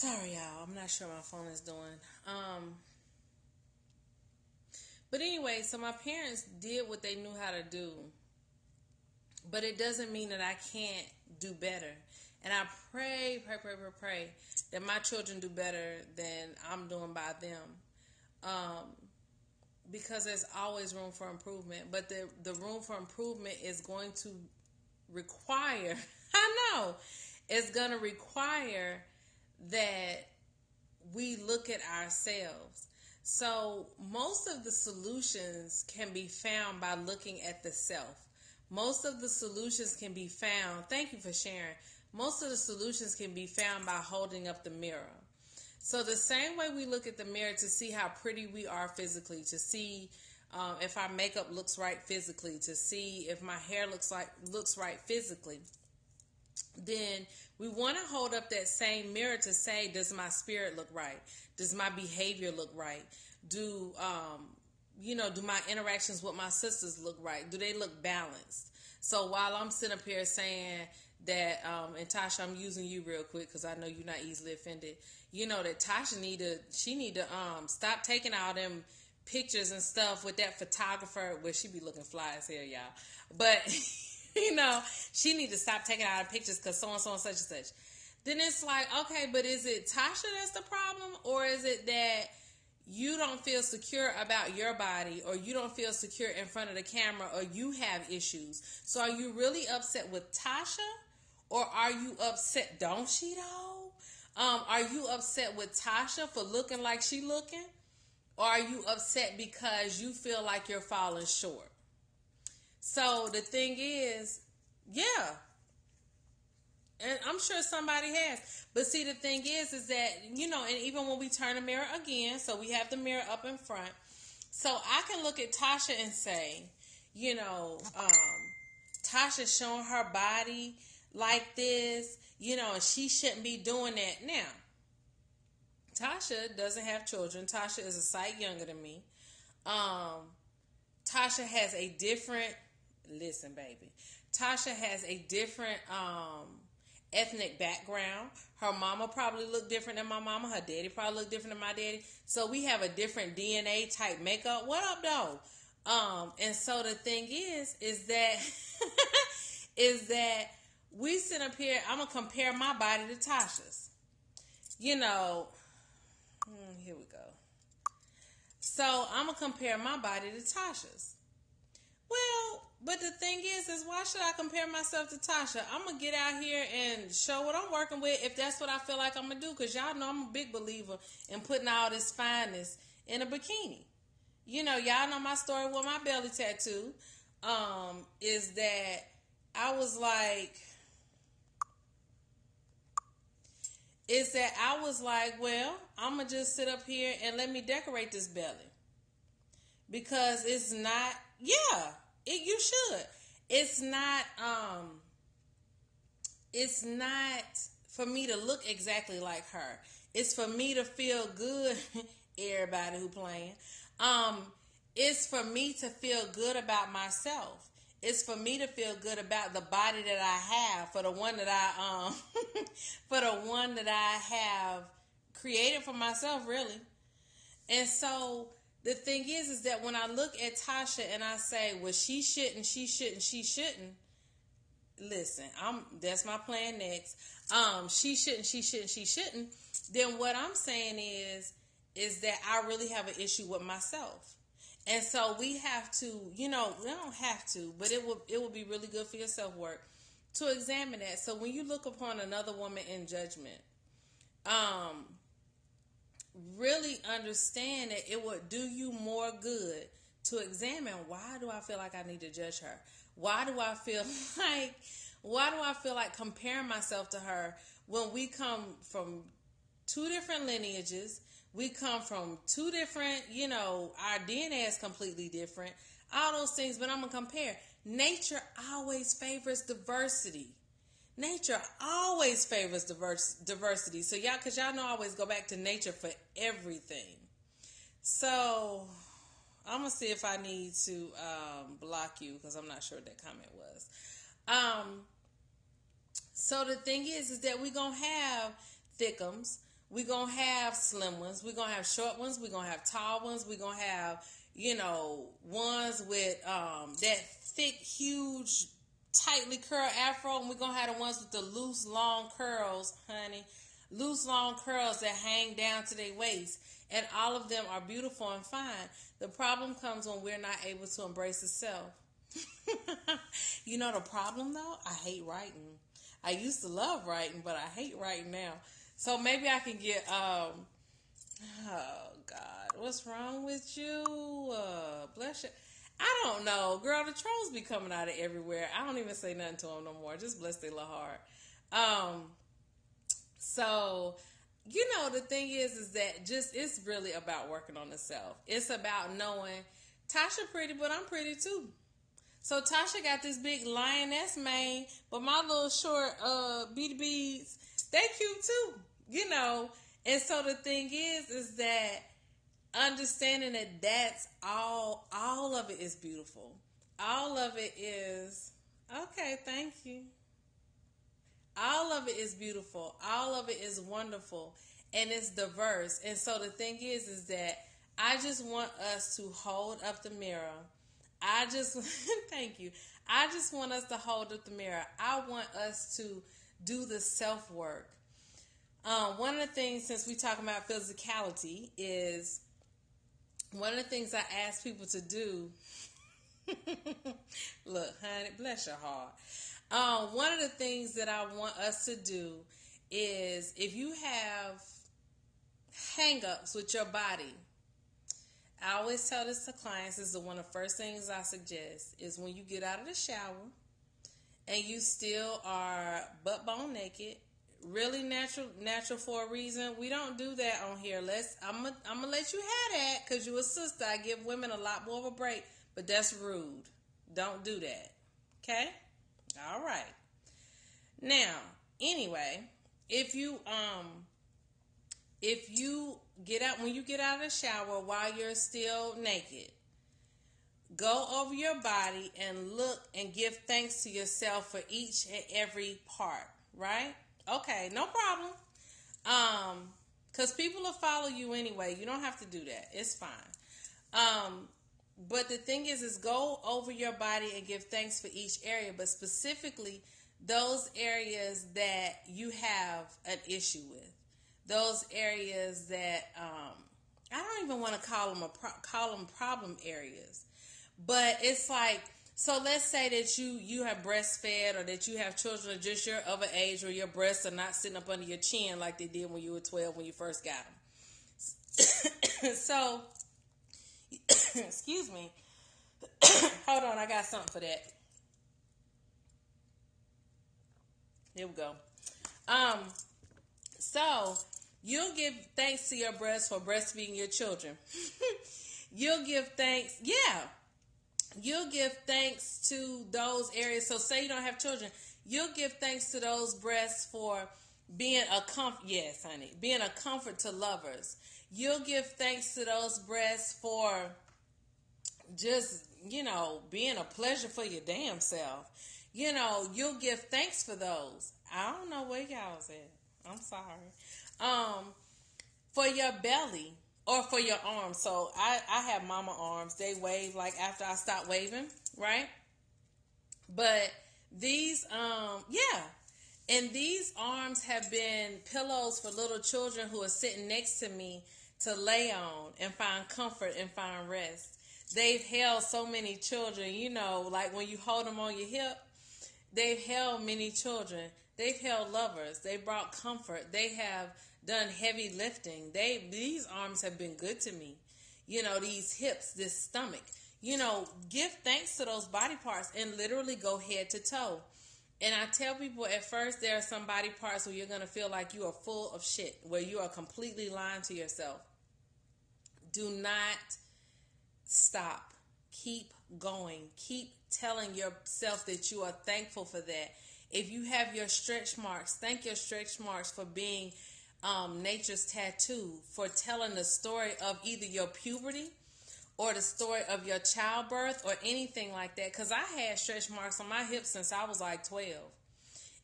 Sorry, y'all. I'm not sure my phone is doing. But anyway, so my parents did what they knew how to do, but it doesn't mean that I can't do better. And I pray that my children do better than I'm doing by them. Um, because there's always room for improvement. But the room for improvement is going to require, I know, it's going to require that we look at ourselves. So most of the solutions can be found by looking at the self. Most of the solutions can be found, thank you for sharing. Most of the solutions can be found by holding up the mirror. So the same way we look at the mirror to see how pretty we are physically, to see if our makeup looks right physically, to see if my hair looks right physically, then we want to hold up that same mirror to say, does my spirit look right? Does my behavior look right? Do do my interactions with my sisters look right? Do they look balanced? So while I'm sitting up here saying that, and Tasha, I'm using you real quick because I know you're not easily offended. You know that Tasha need to stop taking all them pictures and stuff with that photographer. Well, she be looking fly as hell, y'all. But she need to stop taking all the pictures because so and such and such. Then it's like, okay, but is it Tasha that's the problem, or is it that you don't feel secure about your body, or you don't feel secure in front of the camera, or you have issues? So are you really upset with Tasha, or are you upset? Don't she though? Are you upset with Tasha for looking like she looking, or are you upset because you feel like you're falling short? So the thing is, yeah, and I'm sure somebody has. But see, the thing is that, and even when we turn the mirror again, so we have the mirror up in front. So I can look at Tasha and say, Tasha showing her body like this, and she shouldn't be doing that. Now, Tasha doesn't have children. Tasha is a sight younger than me. Tasha has a different, listen, baby. Tasha has a different ethnic background. Her mama probably looked different than my mama. Her daddy probably looked different than my daddy. So we have a different DNA type makeup. What up, though? And so the thing is that is that we sit up here. I'm gonna compare my body to Tasha's. Here we go. So I'm gonna compare my body to Tasha's. Well, but the thing is why should I compare myself to Tasha? I'm going to get out here and show what I'm working with if that's what I feel like I'm going to do. Because y'all know I'm a big believer in putting all this fineness in a bikini. Y'all know my story with my belly tattoo. Is that I was like, well, I'm going to just sit up here and let me decorate this belly. Because it's not, you should. It's not for me to look exactly like her. It's for me to feel good, everybody who playing. It's for me to feel good about myself. It's for me to feel good about the body that I have, for the one that I for the one that I have created for myself, really. And so the thing is that when I look at Tasha and I say, well, she shouldn't, listen, that's my plan next. She shouldn't. Then what I'm saying is that I really have an issue with myself. And so we have to, we don't have to, but it will be really good for your self-work to examine that. So when you look upon another woman in judgment, really understand that it would do you more good to examine, why do I feel like I need to judge her? Why do I feel like comparing myself to her when we come from two different lineages? We come from two different, our DNA is completely different. All those things, but I'm going to compare. Nature always favors diversity. Nature always favors diversity. So because y'all know I always go back to nature for everything. So I'm going to see if I need to block you because I'm not sure what that comment was. So the thing is that we're going to have thickums. We're going to have slim ones. We're going to have short ones. We're going to have tall ones. We're going to have, ones with that thick, huge, tightly curled afro. And we're going to have the ones with the loose, long curls, honey. Loose, long curls that hang down to their waist. And all of them are beautiful and fine. The problem comes when we're not able to embrace the self. You know the problem, though? I hate writing. I used to love writing, but I hate writing now. So maybe I can get, oh God, what's wrong with you? Bless you. I don't know. Girl, the trolls be coming out of everywhere. I don't even say nothing to them no more. Just bless their little heart. So, the thing is that it's really about working on the self. It's about knowing, Tasha pretty, but I'm pretty too. So Tasha got this big lioness mane, but my little short beady beads, they cute too, And so the thing is that understanding that that's all of it is beautiful. All of it is, okay, thank you. All of it is beautiful. All of it is wonderful. And it's diverse. And so the thing is that I just want us to hold up the mirror. Thank you. I just want us to hold up the mirror. I want us to do the self-work. One of the things, since we talking about physicality, is one of the things I ask people to do. Look, honey, bless your heart. One of the things that I want us to do is, if you have hang-ups with your body, I always tell this to clients, this is one of the first things I suggest, is when you get out of the shower and you still are butt bone naked, really natural for a reason. We don't do that on here. I'm gonna let you have that because you're a sister. I give women a lot more of a break, but that's rude. Don't do that. Okay? All right. Now, anyway, if you get out, when you get out of the shower while you're still naked, go over your body and look and give thanks to yourself for each and every part, right? Okay, no problem. Because people will follow you anyway. You don't have to do that. It's fine. But the thing is go over your body and give thanks for each area, but specifically those areas that you have an issue with. Those areas that I don't even want to call them problem areas, but it's like, so let's say that you have breastfed, or that you have children of just your other age, or your breasts are not sitting up under your chin like they did when you were 12 when you first got them. So, excuse me. Hold on, I got something for that. Here we go. So you'll give thanks to your breast for breastfeeding your children. You'll give thanks. Yeah. You'll give thanks to those areas. So say you don't have children. You'll give thanks to those breasts for being a comfort. Yes, honey. Being a comfort to lovers. You'll give thanks to those breasts for just, being a pleasure for your damn self. You'll give thanks for those. I don't know where y'all's at. I'm sorry. For your belly or for your arms. So I have mama arms. They wave like after I stop waving, right? But these, and these arms have been pillows for little children who are sitting next to me to lay on and find comfort and find rest. They've held so many children, like when you hold them on your hip, they've held many children. They've held lovers. They brought comfort. They have done heavy lifting. These arms have been good to me. These hips, this stomach. Give thanks to those body parts and literally go head to toe. And I tell people at first there are some body parts where you're going to feel like you are full of shit, where you are completely lying to yourself. Do not stop. Keep going. Keep telling yourself that you are thankful for that. If you have your stretch marks, thank your stretch marks for being nature's tattoo, for telling the story of either your puberty or the story of your childbirth or anything like that. Because I had stretch marks on my hips since I was like 12.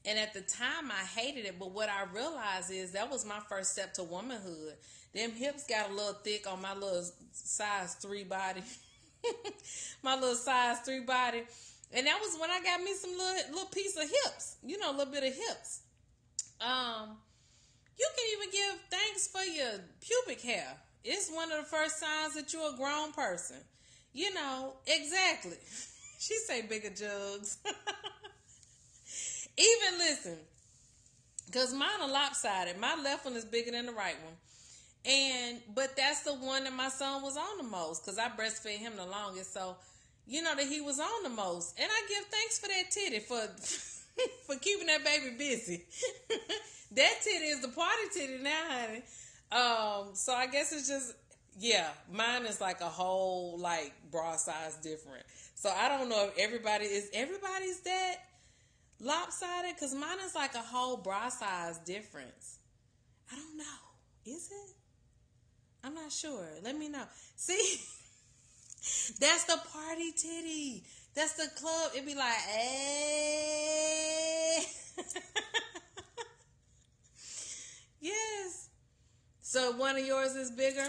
And at the time, I hated it. But what I realized is that was my first step to womanhood. Them hips got a little thick on my little size 3 body. My little size 3 body. And that was when I got me some little piece of hips. You know, a little bit of hips. You can even give thanks for your pubic hair. It's one of the first signs that you're a grown person. You know, exactly. She say bigger jugs. Even listen, because mine are lopsided. My left one is bigger than the right one. But that's the one that my son was on the most, because I breastfed him the longest. So, you know that he was on the most. And I give thanks for that titty, for keeping that baby busy. That titty is the party titty now, honey. So I guess it's just, yeah, mine is like a whole, like, bra size different. So I don't know if everybody's that lopsided, because mine is like a whole bra size difference. I don't know. Is it? I'm not sure. Let me know. See, that's the party titty. That's the club. It'd be like, hey. Yes. So one of yours is bigger?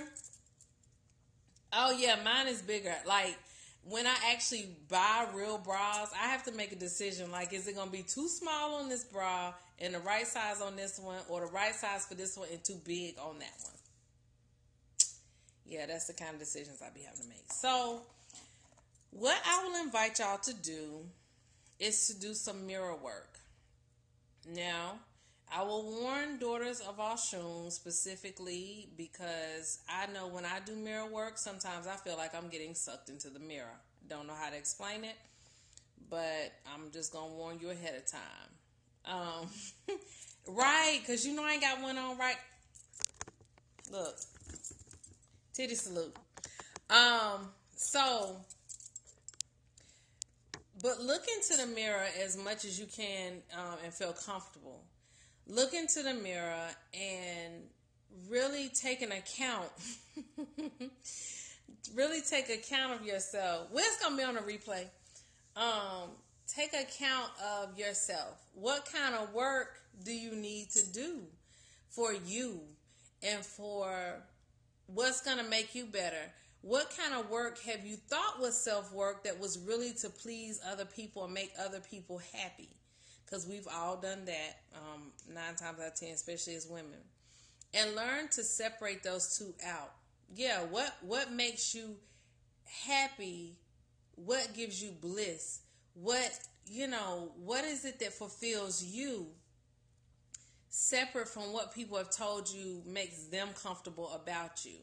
Oh, yeah, mine is bigger. Like, when I actually buy real bras, I have to make a decision. Like, is it going to be too small on this bra and the right size on this one, or the right size for this one and too big on that one? Yeah, that's the kind of decisions I be having to make. So, what I will invite y'all to do is to do some mirror work. Now, I will warn daughters of Oshun specifically, because I know when I do mirror work, sometimes I feel like I'm getting sucked into the mirror. Don't know how to explain it, but I'm just going to warn you ahead of time. Right, because you know I ain't got one on right. Look, titty salute. But look into the mirror as much as you can and feel comfortable. Look into the mirror and really take an account. Really take account of yourself. Well, it's going to be on a replay. Take account of yourself. What kind of work do you need to do for you and for what's going to make you better? What kind of work have you thought was self-work that was really to please other people and make other people happy? Because we've all done that 9 times out of 10, especially as women. And learn to separate those two out. Yeah, what makes you happy? What gives you bliss? What is it that fulfills you? Separate from what people have told you makes them comfortable about you.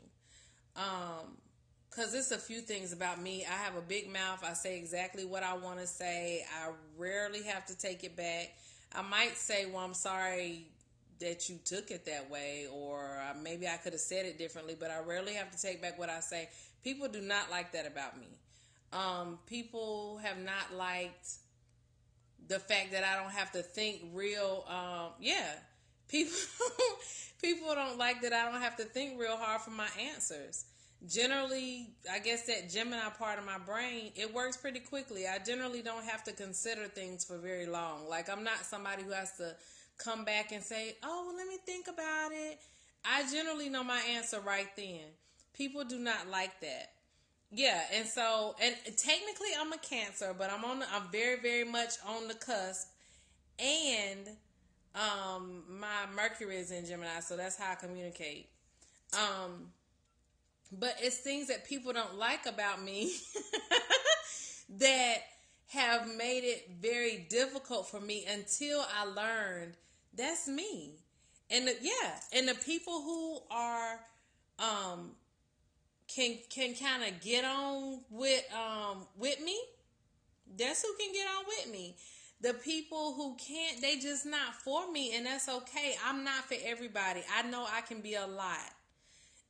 Because it's a few things about me. I have a big mouth. I say exactly what I want to say. I rarely have to take it back. I might say, well, I'm sorry that you took it that way, or maybe I could have said it differently, but I rarely have to take back what I say. People do not like that about me. People have not liked the fact that I don't have to think real. People don't like that I don't have to think real hard for my answers. Generally, I guess that Gemini part of my brain, it works pretty quickly. I generally don't have to consider things for very long. Like, I'm not somebody who has to come back and say, oh, well, let me think about it. I generally know my answer right then. People do not like that. Yeah, and technically I'm a Cancer, but I'm very, very much on the cusp. And my Mercury is in Gemini, so that's how I communicate. But it's things that people don't like about me that have made it very difficult for me until I learned that's me. And the people who are can kind of get on with me, that's who can get on with me. The people who can't, they just not for me, and that's okay. I'm not for everybody. I know I can be a lot.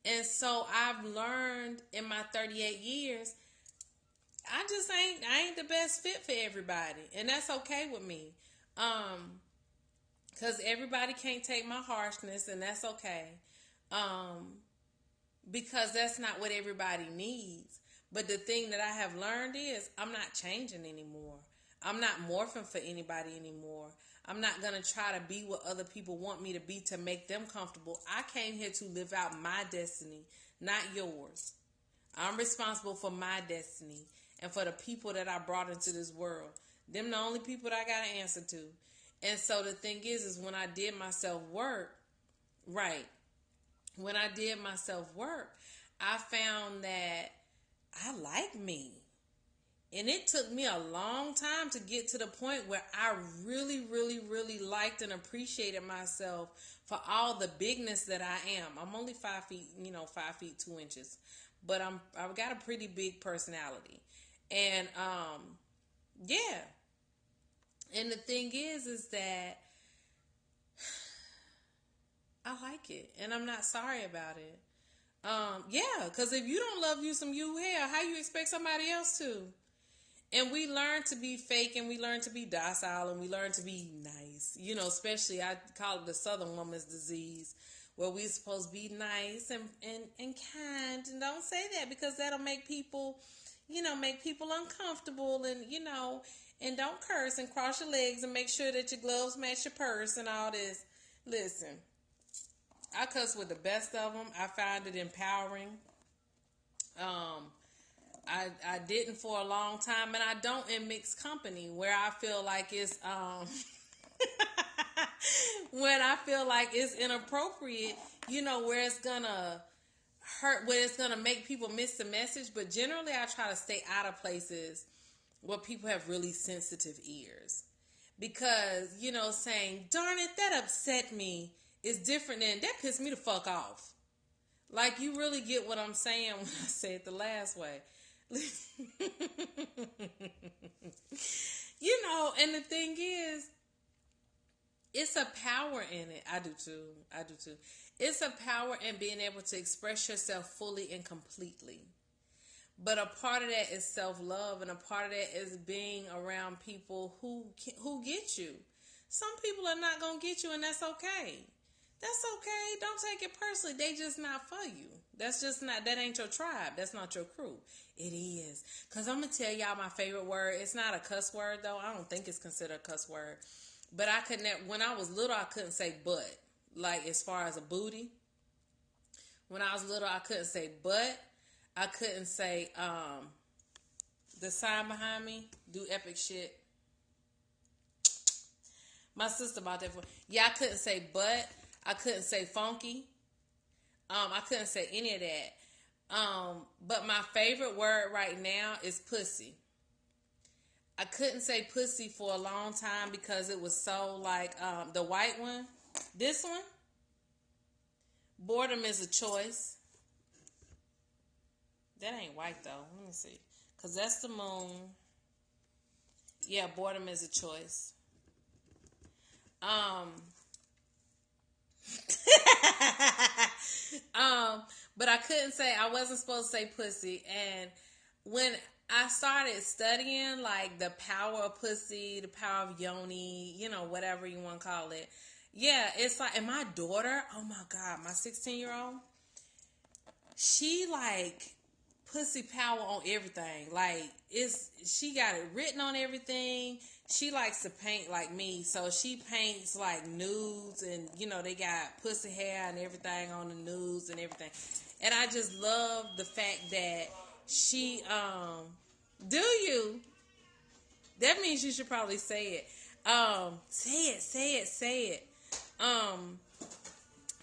And so I've learned in my 38 years, I ain't the best fit for everybody. And that's okay with me. Because everybody can't take my harshness, and that's okay. Because that's not what everybody needs. But the thing that I have learned is I'm not changing anymore. I'm not morphing for anybody anymore. I'm not going to try to be what other people want me to be to make them comfortable. I came here to live out my destiny, not yours. I'm responsible for my destiny and for the people that I brought into this world. Them the only people that I got to answer to. And so the thing is when I did my self-work, right, when I did my self-work, I found that I like me. And it took me a long time to get to the point where I really, really, really liked and appreciated myself for all the bigness that I am. I'm only 5 feet, 5 feet 2 inches, but I've got a pretty big personality. And, yeah. And the thing is that I like it and I'm not sorry about it. Yeah, because if you don't love you some you hair, how you expect somebody else to? And we learn to be fake and we learn to be docile and we learn to be nice. Especially I call it the Southern woman's disease, where we're supposed to be nice and kind. And don't say that because that'll make people, make people uncomfortable and, and don't curse and cross your legs and make sure that your gloves match your purse and all this. Listen, I cuss with the best of them. I find it empowering. I didn't for a long time, and I don't in mixed company where I feel like it's when I feel like it's inappropriate, where it's gonna hurt, where it's gonna make people miss the message. But generally, I try to stay out of places where people have really sensitive ears, because saying "darn it, that upset me" is different than "that pissed me the fuck off." Like, you really get what I'm saying when I say it the last way. And the thing is, it's a power in it. I do too. It's a power in being able to express yourself fully and completely. But a part of that is self-love, and a part of that is being around people who get you. Some people are not going to get you, and that's okay. That's okay. Don't take it personally. They just not for you. That's just not, that ain't your tribe. That's not your crew. It is. Because I'm going to tell y'all my favorite word. It's not a cuss word, though. I don't think it's considered a cuss word. But I could never, when I was little, I couldn't say but. Like, as far as a booty. When I was little, I couldn't say but. I couldn't say, the sign behind me, do epic shit. My sister bought that for, yeah, I couldn't say but. I couldn't say funky. I couldn't say any of that. But my favorite word right now is pussy. I couldn't say pussy for a long time because it was so like, the white one. This one. Boredom is a choice. That ain't white though. Let me see. Because that's the moon. Yeah, boredom is a choice. But I couldn't say, I wasn't supposed to say pussy. And when I started studying like the power of pussy, the power of yoni, whatever you want to call it. Yeah, it's like, and my daughter, oh my God, my 16-year-old, she like pussy power on everything. Like, she got it written on everything. She likes to paint like me, so she paints like nudes, and they got pussy hair and everything on the nudes and everything. And I just love the fact that she do you? That means you should probably say it. Say it.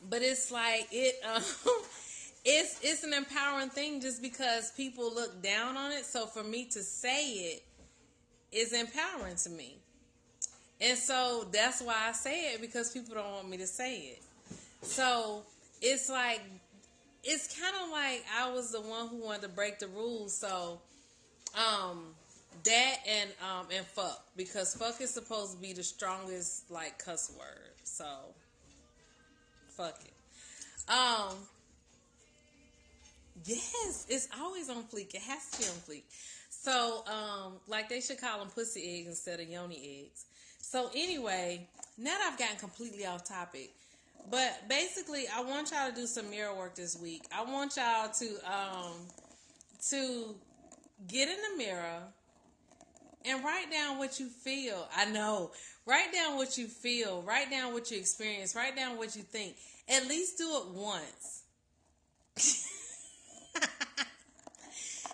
But it's like it it's an empowering thing just because people look down on it. So for me to say it is empowering to me. And so that's why I say it, because people don't want me to say it. So it's like, it's kind of like I was the one who wanted to break the rules. So that and fuck, because fuck is supposed to be the strongest like cuss word. So fuck it. Yes, it's always on fleek. It has to be on fleek. So, like they should call them pussy eggs instead of yoni eggs. So anyway, now that I've gotten completely off topic, but basically I want y'all to do some mirror work this week. I want y'all to get in the mirror And write down what you feel. I know. Write down what you feel. Write down what you experience. Write down what you think. At least do it once.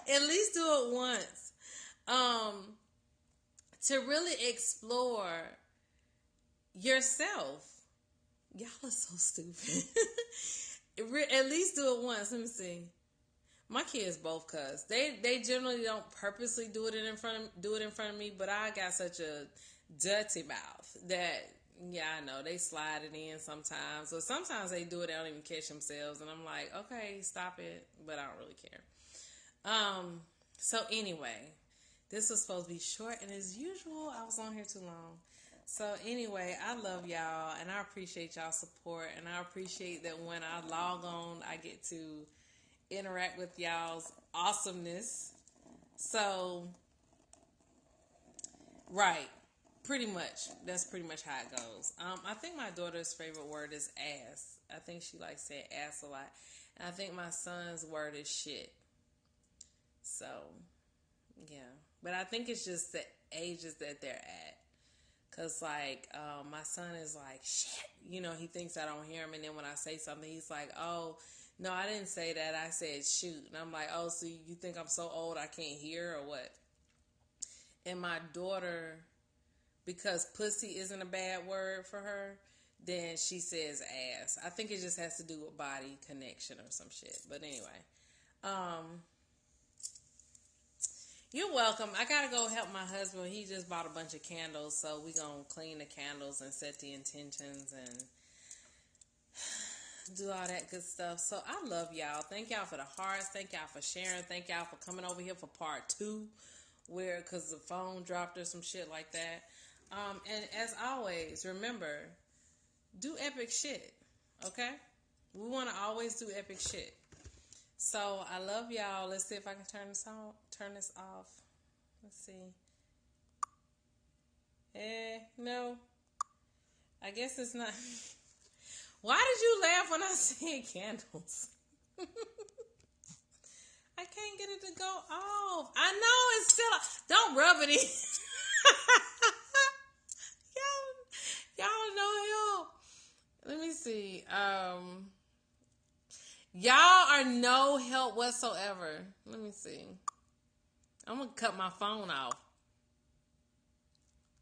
At least do it once. To really explore yourself. Y'all are so stupid. At least do it once. Let me see. My kids both cuss. They generally don't purposely do it in front of me, but I got such a dirty mouth that I know they slide it in sometimes. So sometimes they do it, they don't even catch themselves, and I'm like, okay, stop it, but I don't really care. So anyway, this was supposed to be short, and as usual, I was on here too long. So anyway, I love y'all, and I appreciate y'all support, and I appreciate that when I log on, I get to interact with y'all's awesomeness. So, right, pretty much. That's pretty much how it goes. I think my daughter's favorite word is ass. I think she likes saying ass a lot. And I think my son's word is shit. So, yeah. But I think it's just the ages that they're at. Because, like, my son is like, shit. He thinks I don't hear him. And then when I say something, he's like, oh, no, I didn't say that. I said shoot. And I'm like, oh, so you think I'm so old I can't hear or what? And my daughter, because pussy isn't a bad word for her, then she says ass. I think it just has to do with body connection or some shit. But anyway, you're welcome. I gotta go help my husband. He just bought a bunch of candles, so we gonna clean the candles and set the intentions and do all that good stuff. So I love y'all. Thank y'all for the hearts. Thank y'all for sharing. Thank y'all for coming over here for part 2, because the phone dropped or some shit like that. And as always, remember, do epic shit. Okay? We want to always do epic shit. So I love y'all. Let's see if I can turn this off. Let's see. No. I guess it's not. Why did you laugh when I said candles? I can't get it to go off. I know it's still. Don't rub it in. y'all no help. Let me see. Y'all are no help whatsoever. Let me see. I'm gonna cut my phone off.